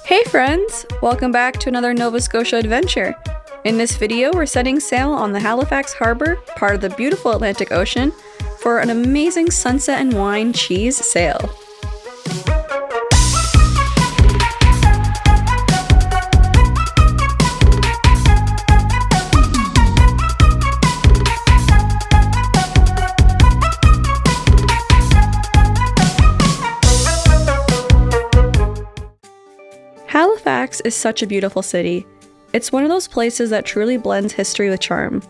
Hey friends! Welcome back to another Nova Scotia adventure. In this video, we're setting sail on the Halifax Harbour, part of the beautiful Atlantic Ocean, for an amazing sunset and wine cheese sail. Halifax is such a beautiful city. It's one of those places that truly blends history with charm.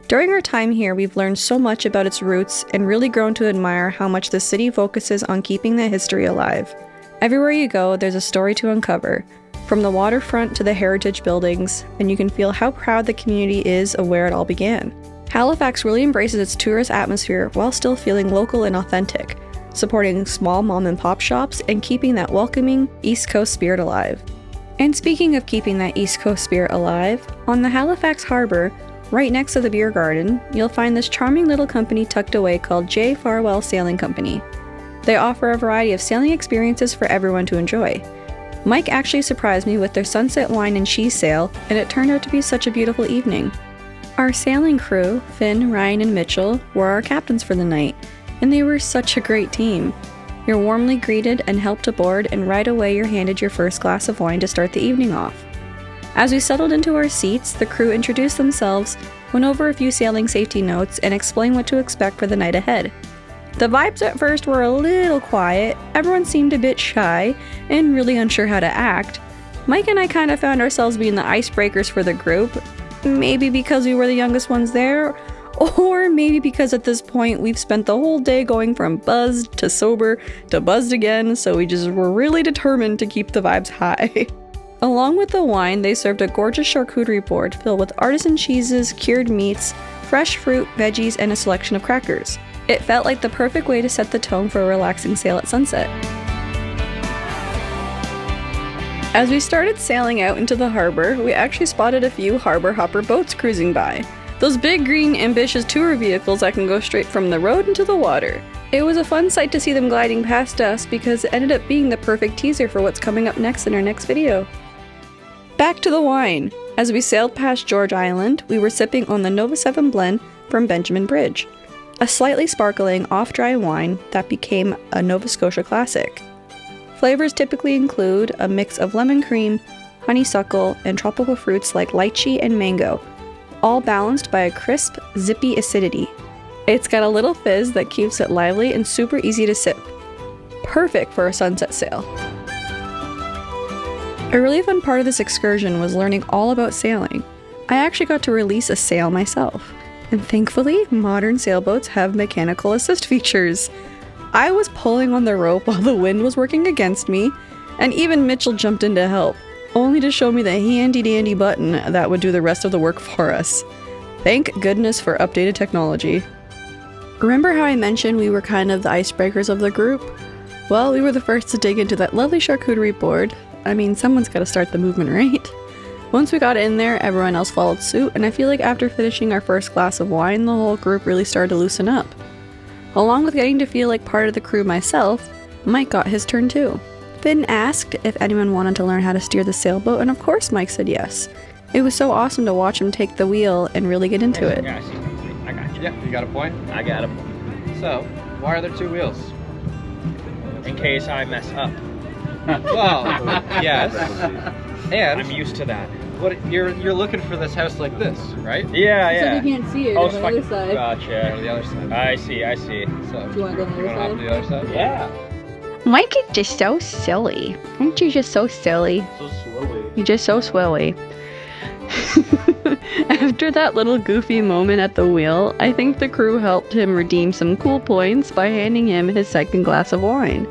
During our time here, we've learned so much about its roots and really grown to admire how much the city focuses on keeping that history alive. Everywhere you go, there's a story to uncover, from the waterfront to the heritage buildings, and you can feel how proud the community is of where it all began. Halifax really embraces its tourist atmosphere while still feeling local and authentic, supporting small mom and pop shops and keeping that welcoming East Coast spirit alive. And speaking of keeping that East Coast spirit alive, on the Halifax Harbour, right next to the beer garden, you'll find this charming little company tucked away called JFarwell Sailing Co. They offer a variety of sailing experiences for everyone to enjoy. Mike actually surprised me with their sunset wine and cheese sail, and it turned out to be such a beautiful evening. Our sailing crew, Finn, Ryan, and Mitchell, were our captains for the night, and they were such a great team. You're warmly greeted and helped aboard, and right away you're handed your first glass of wine to start the evening off. As we settled into our seats, the crew introduced themselves, went over a few sailing safety notes, and explained what to expect for the night ahead. The vibes at first were a little quiet, everyone seemed a bit shy, and really unsure how to act. Mike and I kind of found ourselves being the icebreakers for the group, maybe because we were the youngest ones there, or maybe because at this point we've spent the whole day going from buzzed to sober to buzzed again, so we just were really determined to keep the vibes high. Along with the wine, they served a gorgeous charcuterie board filled with artisan cheeses, cured meats, fresh fruit, veggies, and a selection of crackers. It felt like the perfect way to set the tone for a relaxing sail at sunset. As we started sailing out into the harbour, we actually spotted a few harbour hopper boats cruising by. Those big green ambitious tour vehicles that can go straight from the road into the water. It was a fun sight to see them gliding past us because it ended up being the perfect teaser for what's coming up next in our next video. Back to the wine. As we sailed past George Island, we were sipping on the Nova 7 blend from Benjamin Bridge, a slightly sparkling off-dry wine that became a Nova Scotia classic. Flavors typically include a mix of lemon cream, honeysuckle, and tropical fruits like lychee and mango, all balanced by a crisp, zippy acidity. It's got a little fizz that keeps it lively and super easy to sip. Perfect for a sunset sail. A really fun part of this excursion was learning all about sailing. I actually got to release a sail myself, and thankfully, modern sailboats have mechanical assist features. I was pulling on the rope while the wind was working against me, and even Mitchell jumped in to help, only to show me the handy-dandy button that would do the rest of the work for us. Thank goodness for updated technology. Remember how I mentioned we were kind of the icebreakers of the group? Well, we were the first to dig into that lovely charcuterie board. I mean, someone's gotta start the movement, right? Once we got in there, everyone else followed suit, and I feel like after finishing our first glass of wine, the whole group really started to loosen up. Along with getting to feel like part of the crew myself, Mike got his turn too. Finn asked if anyone wanted to learn how to steer the sailboat, and of course Mike said yes. It was so awesome to watch him take the wheel and really get into it. Yeah, I see. I got you. Yeah, you got a point? I got a point. So, why are there two wheels? In case I mess up. Well, yes. And I'm used to that. what you're looking for this house like this, right? Yeah, yeah. So you can't see it Oh, on the other side. Go Gotcha. to the other side. I see, I see. So, Do you want to go on the wanna hop other to side? the other side? Yeah. Mike is just so silly. Aren't you just so silly? So slowly. You're just so swilly. After that little goofy moment at the wheel, I think the crew helped him redeem some cool points by handing him his second glass of wine.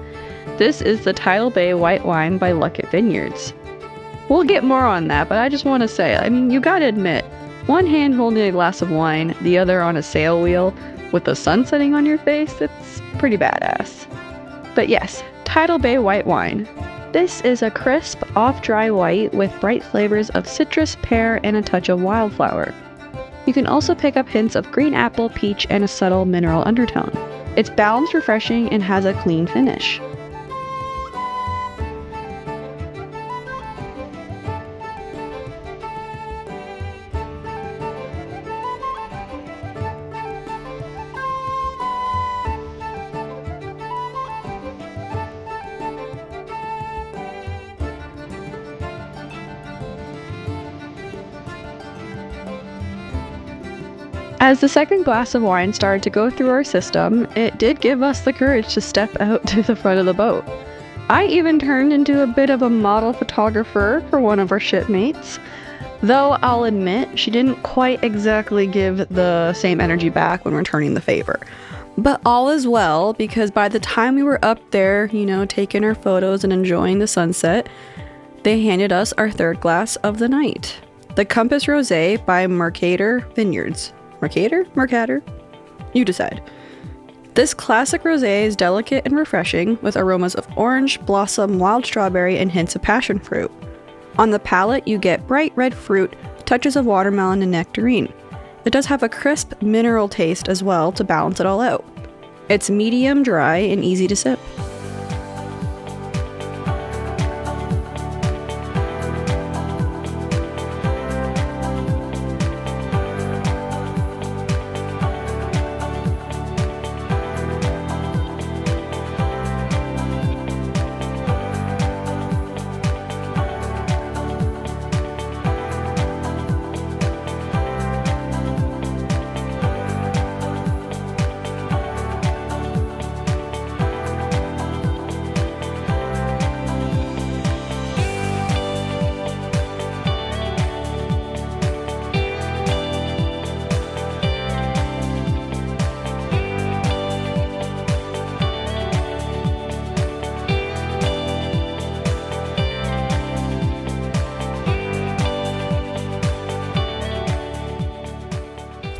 This is the Tidal Bay White Wine by Luckett Vineyards. We'll get more on that, but I just want to say, I mean, you gotta admit, one hand holding a glass of wine, the other on a sail wheel, with the sun setting on your face, it's pretty badass. But yes, Tidal Bay White Wine. This is a crisp, off-dry white with bright flavors of citrus, pear, and a touch of wildflower. You can also pick up hints of green apple, peach, and a subtle mineral undertone. It's balanced, refreshing, and has a clean finish. As the second glass of wine started to go through our system, it did give us the courage to step out to the front of the boat. I even turned into a bit of a model photographer for one of our shipmates, though I'll admit she didn't quite exactly give the same energy back when returning the favor. But all is well, because by the time we were up there, taking our photos and enjoying the sunset, they handed us our third glass of the night. The Compass Rosé by Mercator Vineyards. Mercator? You decide. This classic rosé is delicate and refreshing, with aromas of orange, blossom, wild strawberry, and hints of passion fruit. On the palate, you get bright red fruit, touches of watermelon, and nectarine. It does have a crisp, mineral taste as well to balance it all out. It's medium dry and easy to sip.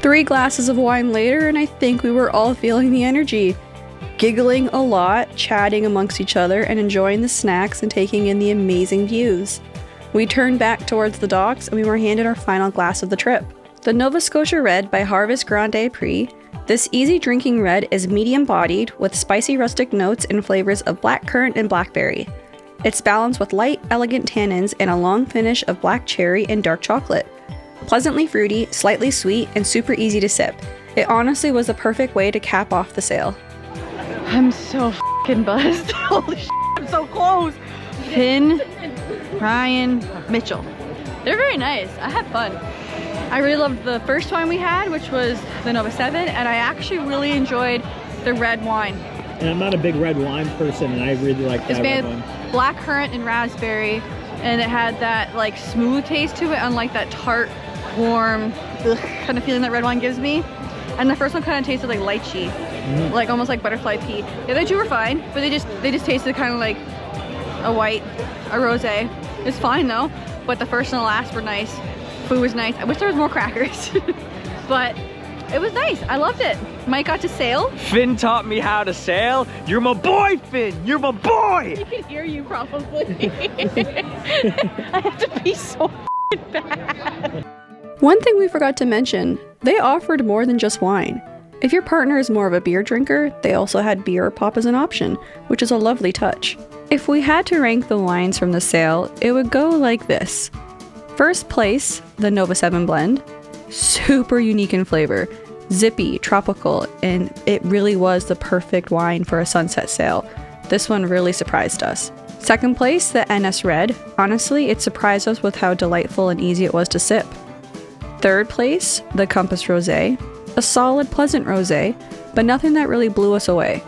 Three glasses of wine later, and I think we were all feeling the energy. Giggling a lot, chatting amongst each other, and enjoying the snacks and taking in the amazing views. We turned back towards the docks and we were handed our final glass of the trip. The Nova Scotia Red by Harvest Grande Prix. This easy drinking red is medium bodied with spicy rustic notes and flavors of blackcurrant and blackberry. It's balanced with light, elegant tannins and a long finish of black cherry and dark chocolate. Pleasantly fruity, slightly sweet, and super easy to sip. It honestly was the perfect way to cap off the sail. I'm so f***ing buzzed. Holy shit, I'm so close. Finn, Ryan, Mitchell. They're very nice. I had fun. I really loved the first wine we had, which was the Nova 7, and I actually really enjoyed the red wine. And I'm not a big red wine person, and I really like that red one. It's made blackcurrant and raspberry, and it had that like smooth taste to it, unlike that tart, warm kind of feeling that red wine gives me. And the first one kind of tasted like lychee, like almost like butterfly pea. The other two were fine, but they just tasted kind of like a white, a rosé. It's fine though, but the first and the last were nice. Food was nice. I wish there was more crackers, but it was nice. I loved it. Mike got to sail. Finn taught me how to sail. You're my boy, Finn. You're my boy. He can hear you probably. I have to pee so bad. One thing we forgot to mention, they offered more than just wine. If your partner is more of a beer drinker, they also had beer or pop as an option, which is a lovely touch. If we had to rank the wines from the sail, it would go like this. First place, the Nova 7 blend. Super unique in flavor, zippy, tropical, and it really was the perfect wine for a sunset sail. This one really surprised us. Second place, the NS Red. Honestly, it surprised us with how delightful and easy it was to sip. Third place, the Compass Rosé. A solid, pleasant rosé, but nothing that really blew us away.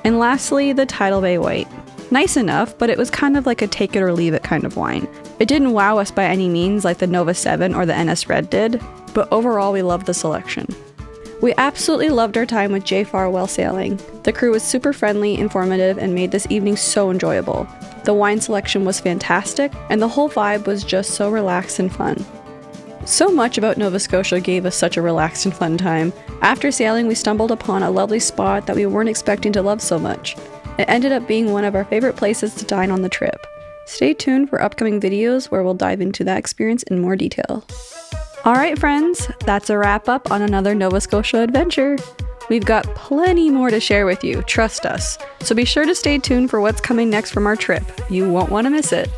And lastly, the Tidal Bay White. Nice enough, but it was kind of like a take it or leave it kind of wine. It didn't wow us by any means like the Nova 7 or the NS Red did, but overall we loved the selection. We absolutely loved our time with JFarwell Sailing. The crew was super friendly, informative, and made this evening so enjoyable. The wine selection was fantastic, and the whole vibe was just so relaxed and fun. So much about Nova Scotia gave us such a relaxed and fun time. After sailing, we stumbled upon a lovely spot that we weren't expecting to love so much. It ended up being one of our favorite places to dine on the trip. Stay tuned for upcoming videos where we'll dive into that experience in more detail. Alright friends, that's a wrap up on another Nova Scotia adventure. We've got plenty more to share with you, trust us. So be sure to stay tuned for what's coming next from our trip. You won't want to miss it.